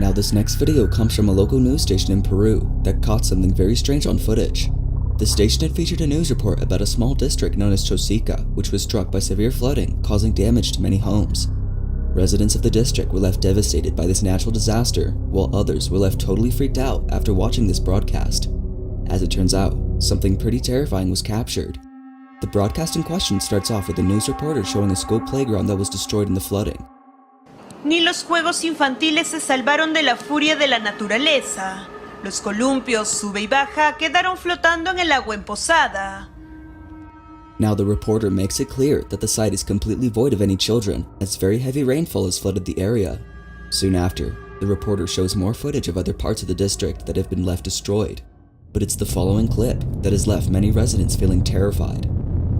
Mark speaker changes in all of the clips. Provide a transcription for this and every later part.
Speaker 1: Now this next video comes from a local news station in Peru that caught something very strange on footage. The station had featured a news report about a small district known as Chosica, which was struck by severe flooding, causing damage to many homes. Residents of the district were left devastated by this natural disaster, while others were left totally freaked out after watching this broadcast. As it turns out, something pretty terrifying was captured. The broadcast in question starts off with a news reporter showing a school playground that was destroyed in the flooding.
Speaker 2: Ni los juegos infantiles se salvaron de la furia de la naturaleza. Los columpios sube y baja quedaron flotando en el agua emposada.
Speaker 1: Now the reporter makes it clear that the site is completely void of any children, as very heavy rainfall has flooded the area. Soon after, the reporter shows more footage of other parts of the district that have been left destroyed. But it's the following clip that has left many residents feeling terrified.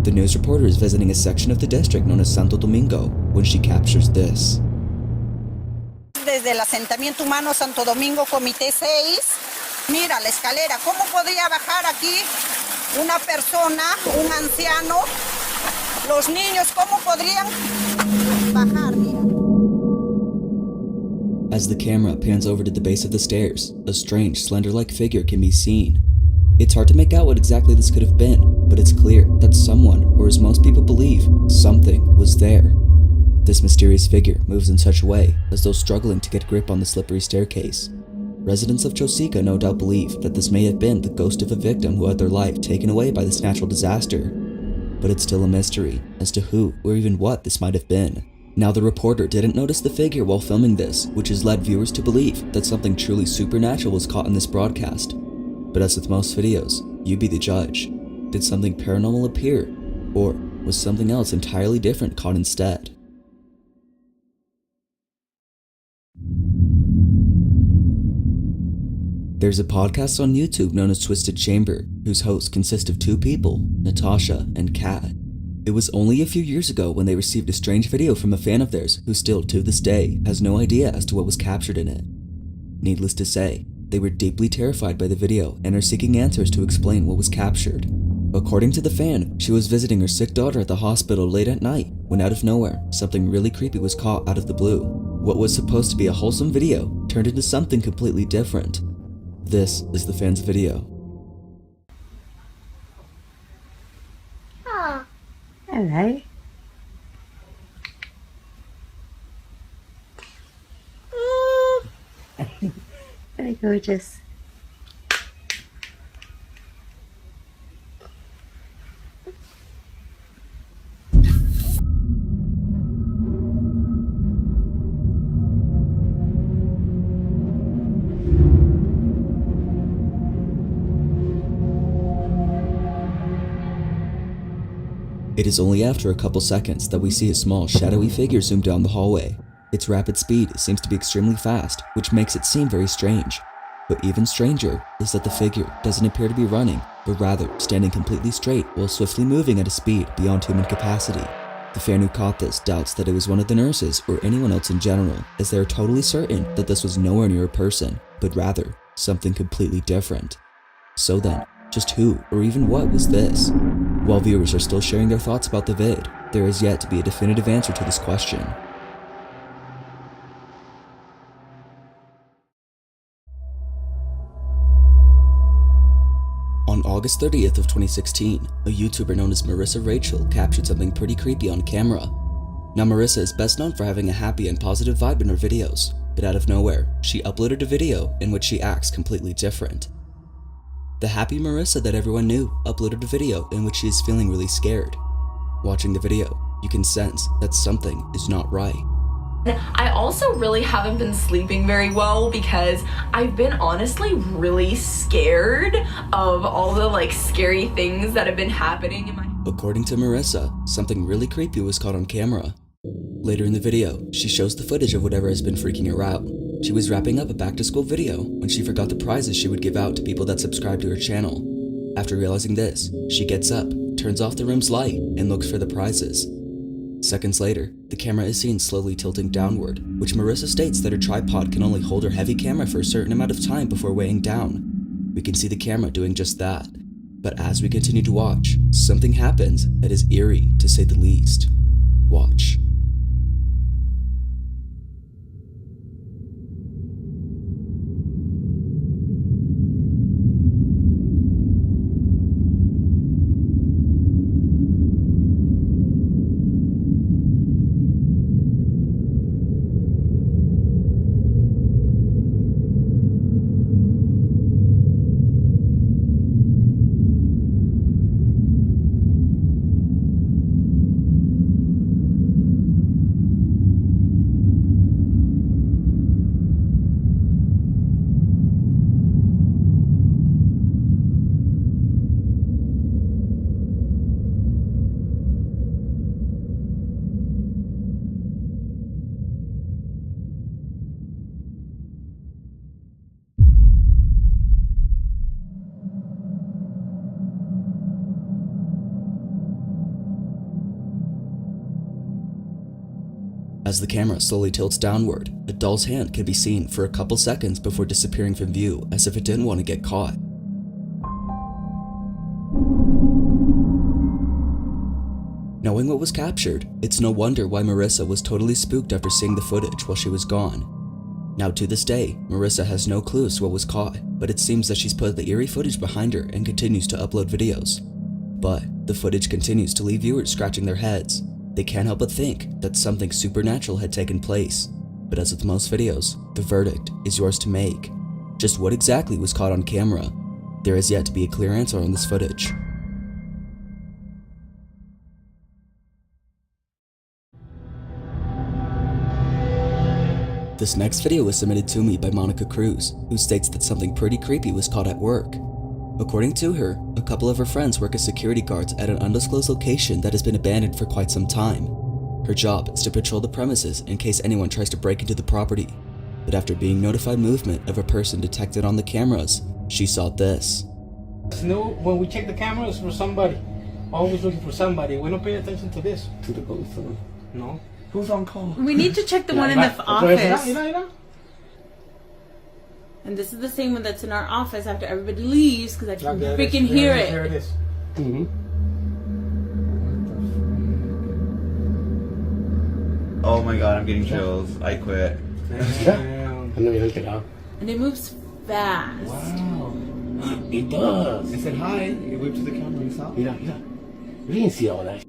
Speaker 1: The news reporter is visiting a section of the district known as Santo Domingo when she captures this.
Speaker 3: Desde el asentamiento humano Santo Domingo, Comité 6, mira la escalera, ¿cómo podría bajar aquí una persona, un anciano? Los niños, ¿cómo podrían bajar?
Speaker 1: As the camera pans over to the base of the stairs, a strange, slender-like figure can be seen. It's hard to make out what exactly this could have been, but it's clear that someone, or as most people believe, something was there. This mysterious figure moves in such a way as though struggling to get grip on the slippery staircase. Residents of Chosica no doubt believe that this may have been the ghost of a victim who had their life taken away by this natural disaster. But it's still a mystery as to who or even what this might have been. Now the reporter didn't notice the figure while filming this, which has led viewers to believe that something truly supernatural was caught in this broadcast. But as with most videos, you be the judge. Did something paranormal appear? Or was something else entirely different caught instead? There's a podcast on YouTube known as Twisted Chamber, whose hosts consist of two people, Natasha and Kat. It was only a few years ago when they received a strange video from a fan of theirs who still, to this day, has no idea as to what was captured in it. Needless to say, they were deeply terrified by the video and are seeking answers to explain what was captured. According to the fan, she was visiting her sick daughter at the hospital late at night when out of nowhere, something really creepy was caught out of the blue. What was supposed to be a wholesome video turned into something completely different. This is the fan's video.
Speaker 4: Oh, hello. Very gorgeous.
Speaker 1: It is only after a couple seconds that we see a small, shadowy figure zoom down the hallway. Its rapid speed seems to be extremely fast, which makes it seem very strange. But even stranger is that the figure doesn't appear to be running, but rather standing completely straight while swiftly moving at a speed beyond human capacity. The fan who caught this doubts that it was one of the nurses or anyone else in general, as they are totally certain that this was nowhere near a person, but rather something completely different. So then, just who or even what was this? While viewers are still sharing their thoughts about the vid, there is yet to be a definitive answer to this question. On August 30th of 2016, a YouTuber known as Marissa Rachel captured something pretty creepy on camera. Now Marissa is best known for having a happy and positive vibe in her videos, but out of nowhere, she uploaded a video in which she acts completely different. The happy Marissa that everyone knew uploaded a video in which she is feeling really scared. Watching the video, you can sense that something is not right.
Speaker 5: I also really haven't been sleeping very well because I've been honestly really scared of all the scary things that have been happening in my...
Speaker 1: According to Marissa, something really creepy was caught on camera. Later in the video, she shows the footage of whatever has been freaking her out. She was wrapping up a back-to-school video when she forgot the prizes she would give out to people that subscribe to her channel. After realizing this, she gets up, turns off the room's light, and looks for the prizes. Seconds later, the camera is seen slowly tilting downward, which Marissa states that her tripod can only hold her heavy camera for a certain amount of time before weighing down. We can see the camera doing just that. But as we continue to watch, something happens that is eerie to say the least. Watch. As the camera slowly tilts downward, a doll's hand can be seen for a couple seconds before disappearing from view as if it didn't want to get caught. Knowing what was captured, it's no wonder why Marissa was totally spooked after seeing the footage while she was gone. Now to this day, Marissa has no clue as to what was caught, but it seems that she's put the eerie footage behind her and continues to upload videos. But the footage continues to leave viewers scratching their heads. They can't help but think that something supernatural had taken place. But as with most videos, the verdict is yours to make. Just what exactly was caught on camera? There is yet to be a clear answer on this footage. This next video was submitted to me by Monica Cruz, who states that something pretty creepy was caught at work. According to her, a couple of her friends work as security guards at an undisclosed location that has been abandoned for quite some time. Her job is to patrol the premises in case anyone tries to break into the property. But after being notified movement of a person detected on the cameras, she saw this.
Speaker 6: No, when we check the cameras for somebody, always looking for somebody. We don't pay attention to this.
Speaker 7: To the ghost.
Speaker 6: No.
Speaker 7: Who's on call?
Speaker 8: We need to check the one in the office. And this is the same one that's in our office after everybody leaves because I can freaking hear it.
Speaker 6: There it is.
Speaker 9: Oh my god, I'm getting chills. I quit.
Speaker 6: Damn.
Speaker 8: And it moves fast.
Speaker 7: Wow. It does.
Speaker 9: I said hi. It waved to the camera. You saw?
Speaker 7: Mira. We didn't see all that.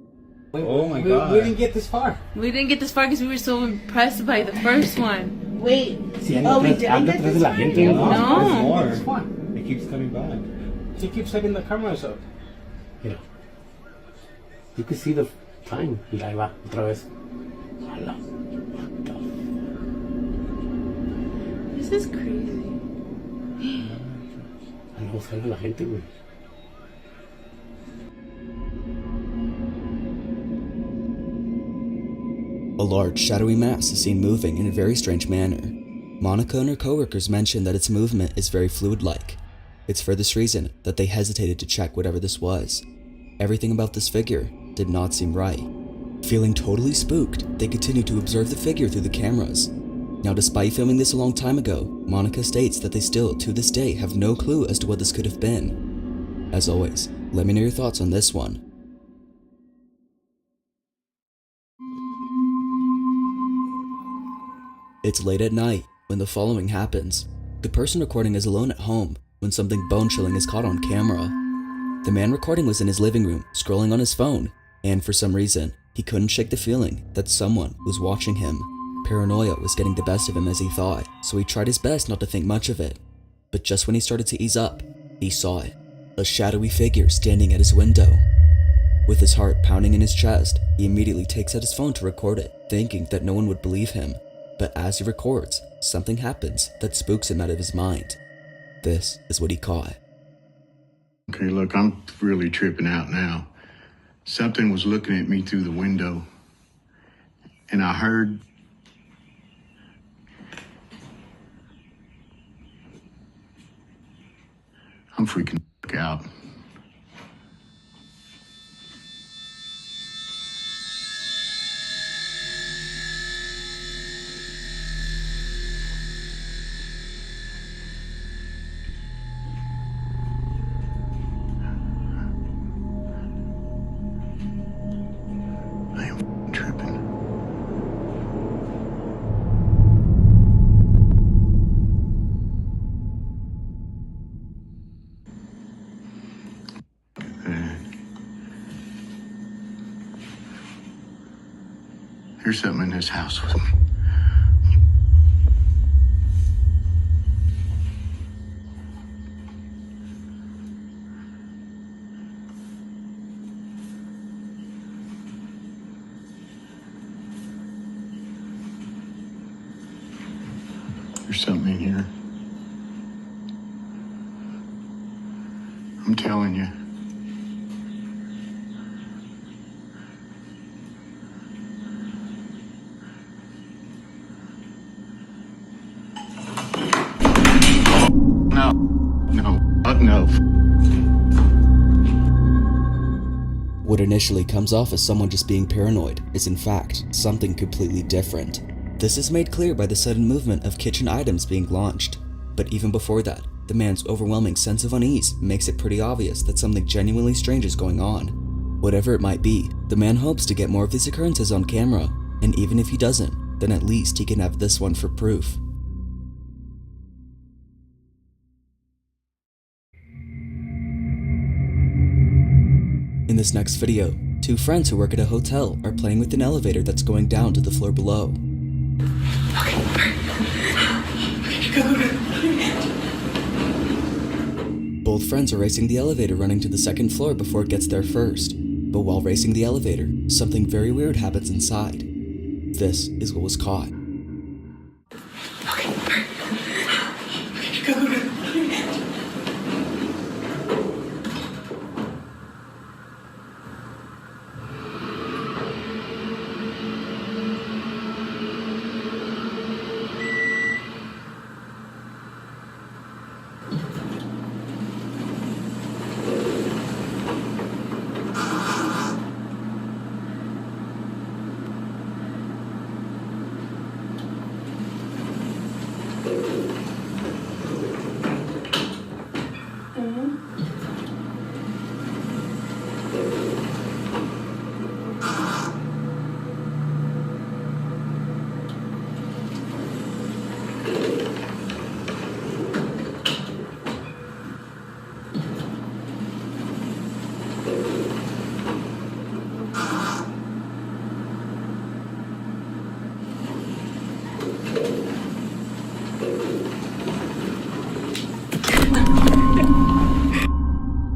Speaker 9: Oh my god.
Speaker 6: We didn't get this far.
Speaker 8: We didn't get this far because we were so impressed by the first one.
Speaker 4: Wait.
Speaker 7: Si anda atrás de la gente.
Speaker 8: No.
Speaker 9: There's more. It keeps coming back.
Speaker 6: She keeps setting the cameras up.
Speaker 7: Mira. You can see the time. Mira, ahí va. Otra vez. Hala. What the
Speaker 8: This is crazy.
Speaker 7: Anda buscando a la gente, güey.
Speaker 1: A large, shadowy mass is seen moving in a very strange manner. Monica and her coworkers mention that its movement is very fluid-like. It's for this reason that they hesitated to check whatever this was. Everything about this figure did not seem right. Feeling totally spooked, they continued to observe the figure through the cameras. Now, despite filming this a long time ago, Monica states that they still, to this day, have no clue as to what this could have been. As always, let me know your thoughts on this one. It's late at night when the following happens. The person recording is alone at home when something bone-chilling is caught on camera. The man recording was in his living room, scrolling on his phone, and for some reason, he couldn't shake the feeling that someone was watching him. Paranoia was getting the best of him as he thought, so he tried his best not to think much of it. But just when he started to ease up, he saw it. A shadowy figure standing at his window. With his heart pounding in his chest, he immediately takes out his phone to record it, thinking that no one would believe him. But as he records, something happens that spooks him out of his mind. This is what he caught.
Speaker 10: Okay, look, I'm really tripping out now. Something was looking at me through the window, and I heard... I'm freaking out. I am tripping. Here's something in this house with me. There's something in here. I'm telling you. No.
Speaker 1: What initially comes off as someone just being paranoid is in fact something completely different. This is made clear by the sudden movement of kitchen items being launched. But even before that, the man's overwhelming sense of unease makes it pretty obvious that something genuinely strange is going on. Whatever it might be, the man hopes to get more of these occurrences on camera, and even if he doesn't, then at least he can have this one for proof. In this next video, two friends who work at a hotel are playing with an elevator that's going down to the floor below. Both friends are racing the elevator running to the second floor before it gets there first. But while racing the elevator, something very weird happens inside. This is what was caught.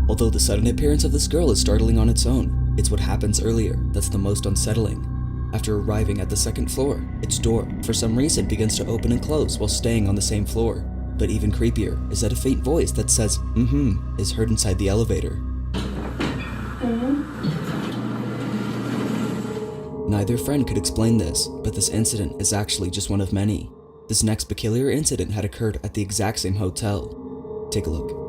Speaker 1: Although the sudden appearance of this girl is startling on its own, it's what happens earlier that's the most unsettling. After arriving at the second floor, its door, for some reason, begins to open and close while staying on the same floor. But even creepier is that a faint voice that says, is heard inside the elevator. Neither friend could explain this, but this incident is actually just one of many. This next peculiar incident had occurred at the exact same hotel. Take a look.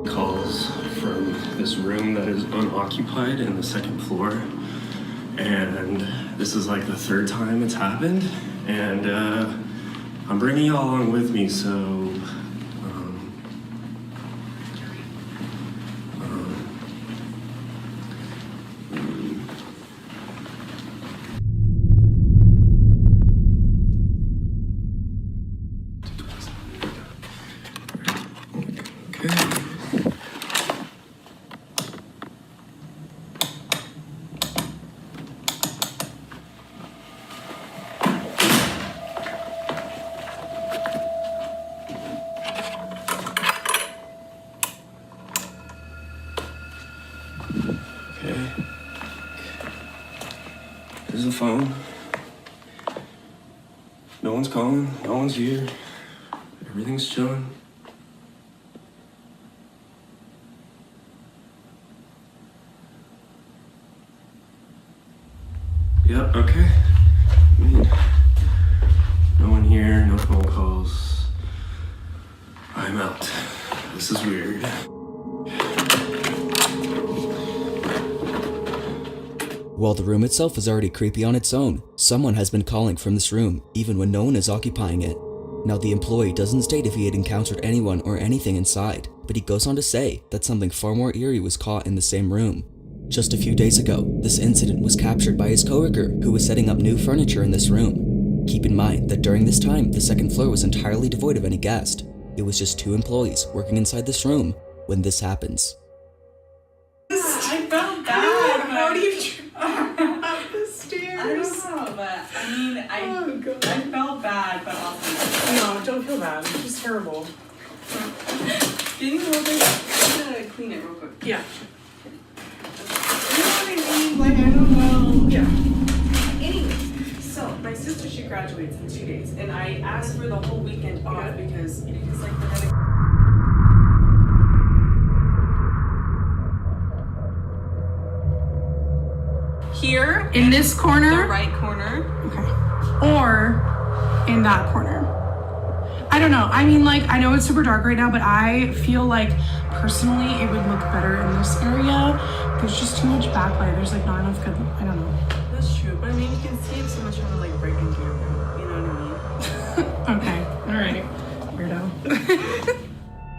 Speaker 11: Calls from this room that is unoccupied in the second floor, and this is like the third time it's happened, and I'm bringing y'all along with me, so There's the phone. No one's calling, no one's here. Everything's chilling. Yep, okay. I mean, no one here, no phone calls. I'm out. This is weird.
Speaker 1: While the room itself is already creepy on its own, someone has been calling from this room, even when no one is occupying it. Now, the employee doesn't state if he had encountered anyone or anything inside, but he goes on to say that something far more eerie was caught in the same room. Just a few days ago, this incident was captured by his coworker who was setting up new furniture in this room. Keep in mind that during this time, the second floor was entirely devoid of any guest. It was just two employees working inside this room when this happens.
Speaker 12: I felt bad. How do you up the stairs? I don't know, but I mean, I felt bad, but also no, don't feel bad. It's just terrible. Can you hold it? I'm gonna clean it real quick. Yeah. You know what I mean? Like, I don't know. Yeah. Anyways, so my sister, she graduates in 2 days, and I asked for the whole weekend off because like we're gonna. Here in this corner, the right corner, okay, or in that corner. I don't know. I mean, like, I know it's super dark right now, but I feel like personally it would look better in this area. There's just too much backlight. There's like not enough good. I don't know.
Speaker 13: That's true, but I mean, you can see if someone's trying to like break into your room. You know what I mean?
Speaker 12: Okay. All right. Weirdo.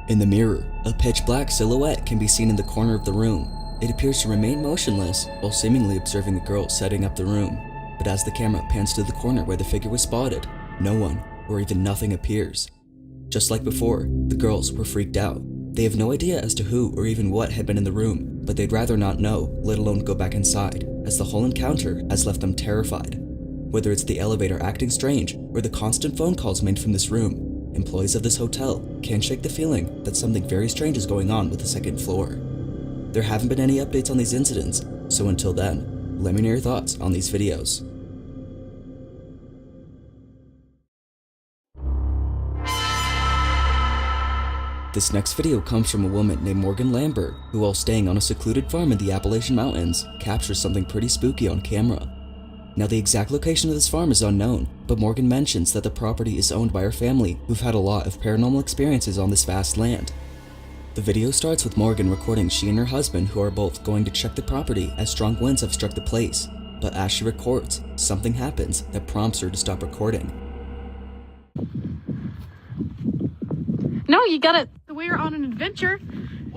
Speaker 1: In the mirror, a pitch black silhouette can be seen in the corner of the room. It appears to remain motionless while seemingly observing a girl setting up the room. But as the camera pans to the corner where the figure was spotted, no one, or even nothing, appears. Just like before, the girls were freaked out. They have no idea as to who or even what had been in the room, but they'd rather not know, let alone go back inside, as the whole encounter has left them terrified. Whether it's the elevator acting strange or the constant phone calls made from this room, employees of this hotel can't shake the feeling that something very strange is going on with the second floor. There haven't been any updates on these incidents, so until then, let me know your thoughts on these videos. This next video comes from a woman named Morgan Lambert, who while staying on a secluded farm in the Appalachian Mountains, captures something pretty spooky on camera. Now the exact location of this farm is unknown, but Morgan mentions that the property is owned by her family who've had a lot of paranormal experiences on this vast land. The video starts with Morgan recording she and her husband who are both going to check the property as strong winds have struck the place, but as she records, something happens that prompts her to stop recording.
Speaker 14: No, you gotta, we're on an adventure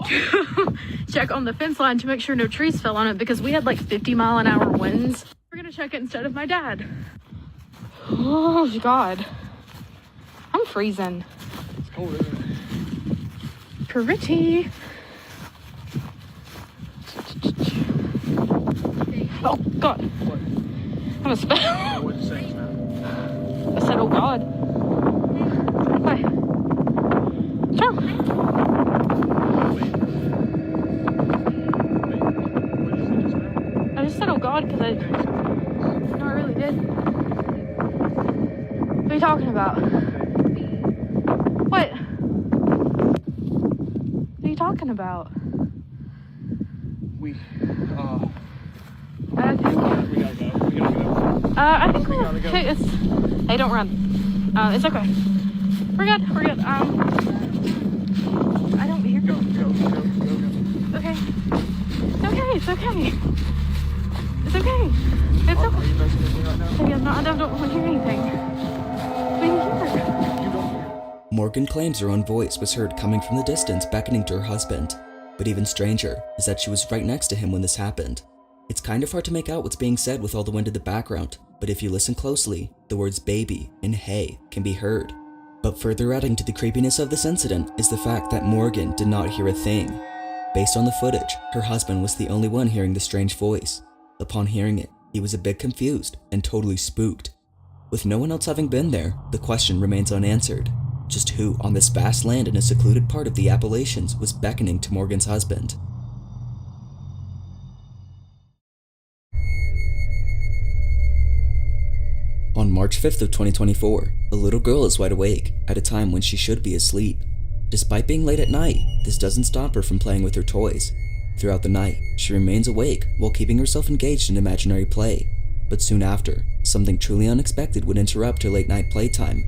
Speaker 14: to check on the fence line to make sure no trees fell on it because we had like 50-mile-an-hour winds. We're gonna check it instead of my dad. Oh God, I'm freezing.
Speaker 6: It's cold, isn't it?
Speaker 14: Pretty. Oh God.
Speaker 6: What?
Speaker 14: I'm a spell.
Speaker 6: What'd you say, man?
Speaker 14: I said, oh God. Why? Sure. I just said, oh God, because no, I really did. What are you talking about? What? What are you talking about? I think
Speaker 6: We gotta go. We gotta go.
Speaker 14: I think
Speaker 6: We gotta go.
Speaker 14: okay, hey, don't run. It's okay. We're good. We're good. I don't hear.
Speaker 6: Go.
Speaker 14: Okay. It's okay. It's okay. It's okay. It's okay.
Speaker 6: Are you messing with me right now?
Speaker 14: Maybe I'm not. I don't want to hear anything. What do you hear?
Speaker 6: You don't hear.
Speaker 1: Morgan claims her own voice was heard coming from the distance beckoning to her husband, but even stranger is that she was right next to him when this happened. It's kind of hard to make out what's being said with all the wind in the background, but if you listen closely, the words baby and hey can be heard. But further adding to the creepiness of this incident is the fact that Morgan did not hear a thing. Based on the footage, her husband was the only one hearing the strange voice. Upon hearing it, he was a bit confused and totally spooked. With no one else having been there, the question remains unanswered. Just who on this vast land in a secluded part of the Appalachians was beckoning to Morgan's husband? On March 5th of 2024, a little girl is wide awake at a time when she should be asleep. Despite being late at night, this doesn't stop her from playing with her toys. Throughout the night, she remains awake while keeping herself engaged in imaginary play. But soon after, something truly unexpected would interrupt her late night playtime.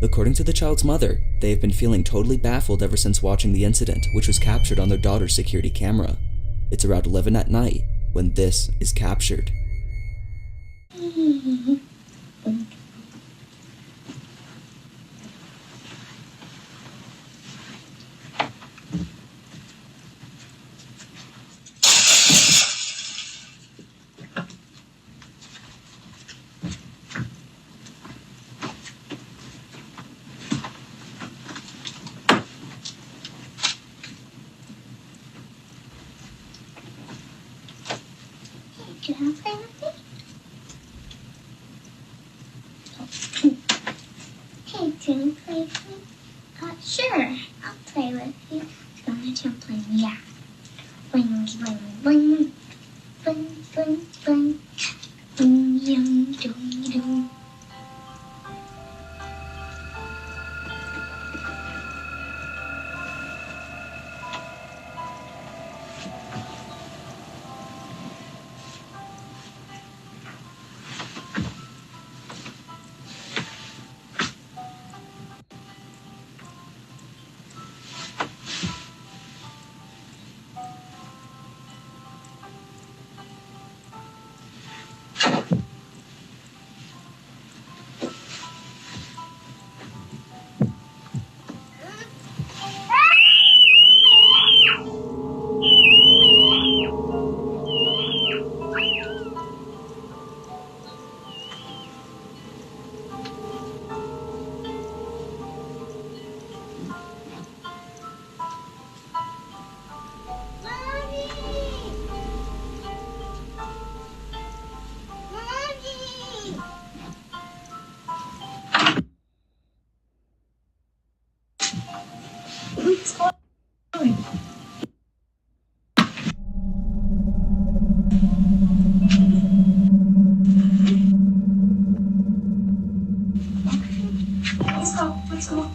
Speaker 1: According to the child's mother, they have been feeling totally baffled ever since watching the incident, which was captured on their daughter's security camera. It's around 11 at night when this is captured.
Speaker 15: Can I play with you? Hey, can you play with me? Sure, I'll play with you. Go on the trampoline, yeah. Boing, boing, boing. Boing, boing, boing. Boing, yum, doing, doing. What's going on? Let's go. Let's go.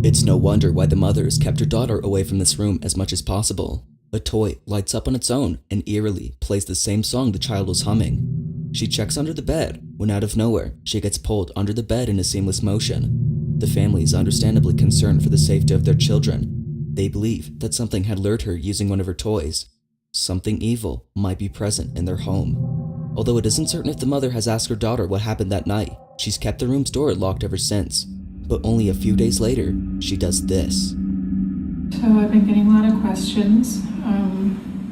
Speaker 1: It's no wonder why the mothers kept her daughter away from this room as much as possible. A toy lights up on its own and eerily plays the same song the child was humming. She checks under the bed when out of nowhere she gets pulled under the bed in a seamless motion. The family is understandably concerned for the safety of their children. They believe that something had lured her using one of her toys. Something evil might be present in their home. Although it isn't certain if the mother has asked her daughter what happened that night, she's kept the room's door locked ever since. But only a few days later, she does this.
Speaker 16: So I've been getting a lot of questions.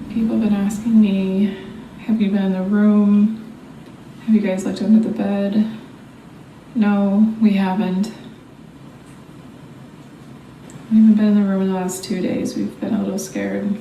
Speaker 16: People have been asking me, have you been in the room? Have you guys looked under the bed? No, we haven't. We haven't been in the room in the last 2 days. We've been a little scared.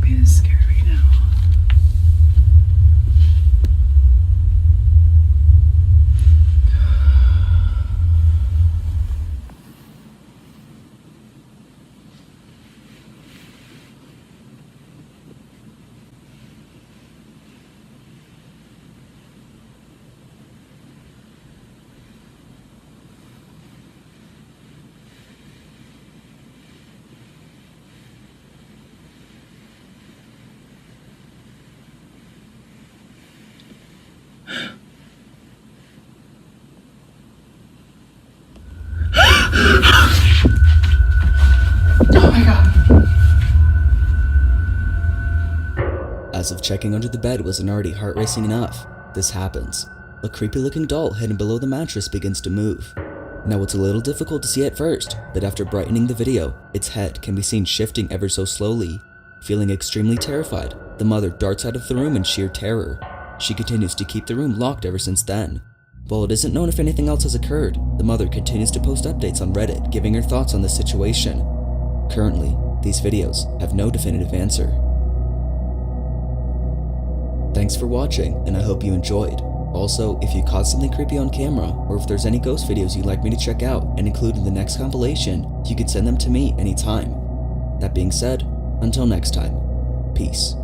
Speaker 16: Be this scared right now. Oh my god.
Speaker 1: As if checking under the bed wasn't already heart-racing enough, this happens. A creepy-looking doll hidden below the mattress begins to move. Now it's a little difficult to see at first, but after brightening the video, its head can be seen shifting ever so slowly. Feeling extremely terrified, the mother darts out of the room in sheer terror. She continues to keep the room locked ever since then. While it isn't known if anything else has occurred, the mother continues to post updates on Reddit giving her thoughts on the situation. Currently, these videos have no definitive answer. Thanks for watching, and I hope you enjoyed. Also, if you caught something creepy on camera, or if there's any ghost videos you'd like me to check out and include in the next compilation, you can send them to me anytime. That being said, until next time, peace.